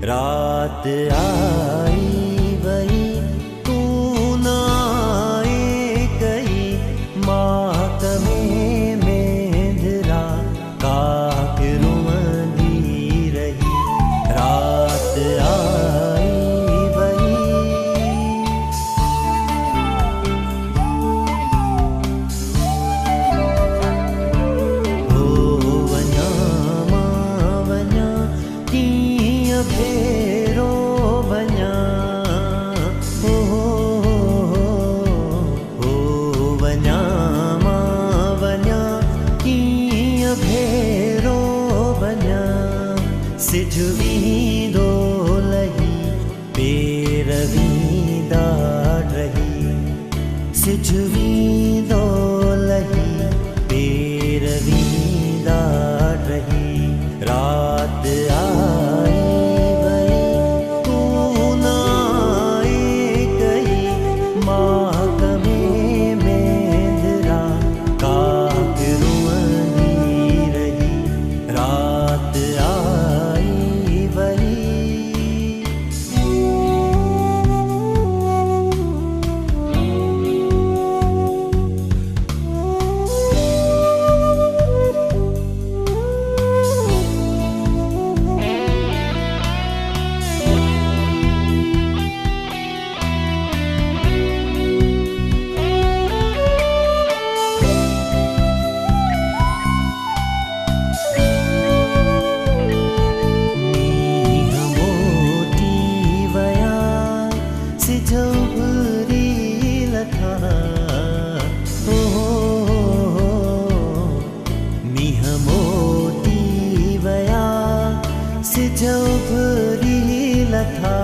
रात आई वही तू ना आए कही मातमे मेंधरा काक रुमंदी रही। रात आई वही हो वञा मां वञा कीअं फेरो वञा हो वञा मां वञा कीअं फेरो वञा। सिज वींदो लही पेर वींदा रही। सिज वींदो लही पेर वींदा रही। रात आई वही तू ना आए कही मातमे मेंधरा काक रुमंदी रही। रात आई वही सिजो भरी लथा